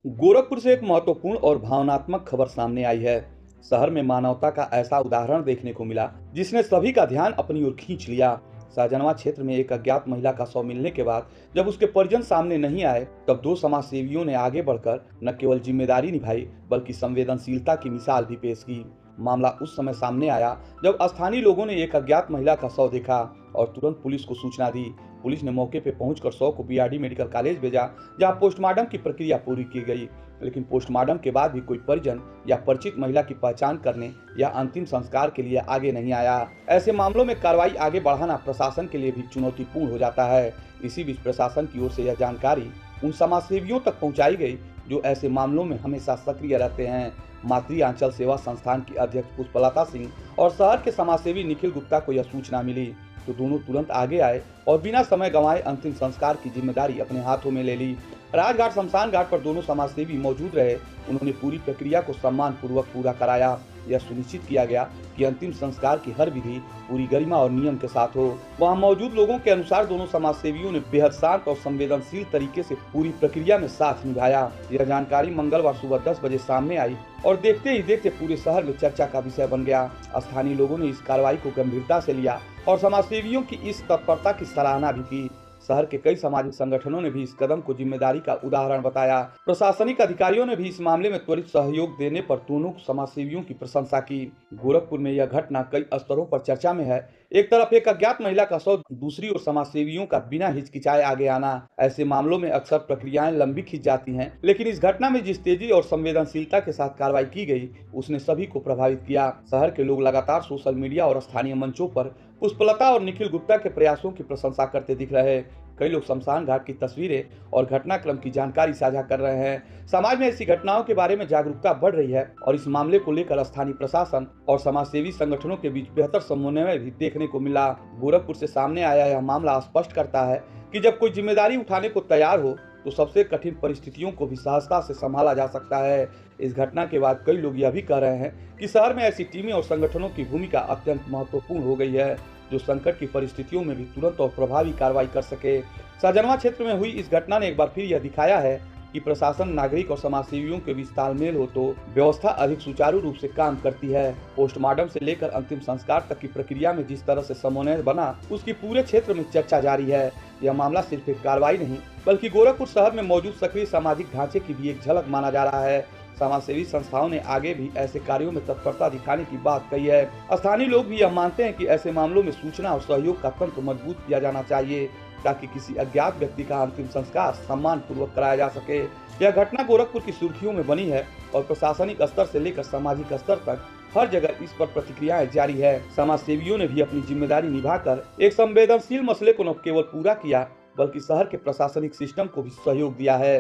गोरखपुर से एक महत्वपूर्ण और भावनात्मक खबर सामने आई है। शहर में मानवता का ऐसा उदाहरण देखने को मिला जिसने सभी का ध्यान अपनी ओर खींच लिया। शाहजनवा क्षेत्र में एक अज्ञात महिला का शव मिलने के बाद जब उसके परिजन सामने नहीं आए, तब दो समाज सेवियों ने आगे बढ़कर न केवल जिम्मेदारी निभाई बल्कि संवेदनशीलता की मिसाल भी पेश की। मामला उस समय सामने आया जब स्थानीय लोगों ने एक अज्ञात महिला का शव देखा और तुरंत पुलिस को सूचना दी। पुलिस ने मौके पर पहुंचकर शव को बीआरडी मेडिकल कॉलेज भेजा, जहां पोस्टमार्टम की प्रक्रिया पूरी की गई। लेकिन पोस्टमार्टम के बाद भी कोई परिजन या परिचित महिला की पहचान करने या अंतिम संस्कार के लिए आगे नहीं आया। ऐसे मामलों में कार्रवाई आगे बढ़ाना प्रशासन के लिए भी चुनौतीपूर्ण हो जाता है। इसी बीच प्रशासन की ओर से यह जानकारी उन समाजसेवियों तक पहुंचाई गई जो ऐसे मामलों में हमेशा सक्रिय रहते हैं। मातृ आंचल सेवा संस्थान की अध्यक्ष पुष्पलता सिंह और शहर के समाजसेवी निखिल गुप्ता को यह सूचना मिली तो दोनों तुरंत आगे आए और बिना समय गंवाए अंतिम संस्कार की जिम्मेदारी अपने हाथों में ले ली। राजघाट शमशान घाट पर दोनों समाजसेवी मौजूद रहे। उन्होंने पूरी प्रक्रिया को सम्मान पूर्वक पूरा कराया। यह सुनिश्चित किया गया कि अंतिम संस्कार की हर विधि पूरी गरिमा और नियम के साथ हो। वहां मौजूद लोगों के अनुसार दोनों समाजसेवियों ने बेहद शांत और संवेदनशील तरीके से पूरी प्रक्रिया में साथ निभाया। यह जानकारी मंगलवार सुबह 10 बजे सामने आई और देखते ही देखते पूरे शहर में चर्चा का विषय बन गया। स्थानीय लोगों ने इस कार्रवाई को गंभीरता से लिया और समाजसेवियों की इस तत्परता की सराहना भी की। शहर के कई सामाजिक संगठनों ने भी इस कदम को जिम्मेदारी का उदाहरण बताया। प्रशासनिक अधिकारियों ने भी इस मामले में त्वरित सहयोग देने पर दोनों समाजसेवियों की प्रशंसा की। गोरखपुर में यह घटना कई स्तरों पर चर्चा में है। एक तरफ एक अज्ञात महिला का शव, दूसरी ओर समाजसेवियों का बिना हिचकिचाए आगे आना। ऐसे मामलों में अक्सर प्रक्रियाएं लंबी खिंच जाती हैं, लेकिन इस घटना में जिस तेजी और संवेदनशीलता के साथ कार्रवाई की गई उसने सभी को प्रभावित किया। शहर के लोग लगातार सोशल मीडिया और स्थानीय मंचों पर पुष्पलता और निखिल गुप्ता के प्रयासों की प्रशंसा करते दिख रहे हैं। कई लोग शमशान घाट की तस्वीरें और घटनाक्रम की जानकारी साझा कर रहे हैं। समाज में ऐसी घटनाओं के बारे में जागरूकता बढ़ रही है और इस मामले को लेकर स्थानीय प्रशासन और समाजसेवी संगठनों के बीच बेहतर समन्वय भी देखने को मिला। गोरखपुर से सामने आया यह मामला स्पष्ट करता है कि जब कोई जिम्मेदारी उठाने को तैयार हो तो सबसे कठिन परिस्थितियों को भी सहजता से संभाला जा सकता है। इस घटना के बाद कई लोग यह भी कह रहे हैं कि शहर में ऐसी टीमें और संगठनों की भूमिका अत्यंत महत्वपूर्ण हो गई है, जो संकट की परिस्थितियों में भी तुरंत और प्रभावी कार्रवाई कर सके। शाहजनवा क्षेत्र में हुई इस घटना ने एक बार फिर यह दिखाया है कि प्रशासन, नागरिक और समाजसेवियों के बीच तालमेल हो तो व्यवस्था अधिक सुचारू रूप से काम करती है। पोस्टमार्टम से लेकर अंतिम संस्कार तक की प्रक्रिया में जिस तरह से समन्वय बना, उसकी पूरे क्षेत्र में चर्चा जारी है। यह मामला सिर्फ एक कार्रवाई नहीं बल्कि गोरखपुर शहर में मौजूद सक्रिय सामाजिक ढांचे की भी एक झलक माना जा रहा है। समाजसेवी संस्थाओं ने आगे भी ऐसे कार्यों में तत्परता दिखाने की बात कही है। स्थानीय लोग भी यह मानते हैं कि ऐसे मामलों में सूचना और सहयोग का तंत्र मजबूत किया जाना चाहिए ताकि किसी अज्ञात व्यक्ति का अंतिम संस्कार सम्मान पूर्वक कराया जा सके। यह घटना गोरखपुर की सुर्खियों में बनी है और प्रशासनिक स्तर से लेकर सामाजिक स्तर तक हर जगह इस पर प्रतिक्रियाएं जारी है। समाज सेवियों ने भी अपनी जिम्मेदारी निभाकर एक संवेदनशील मसले को न केवल पूरा किया बल्कि शहर के प्रशासनिक सिस्टम को भी सहयोग दिया है।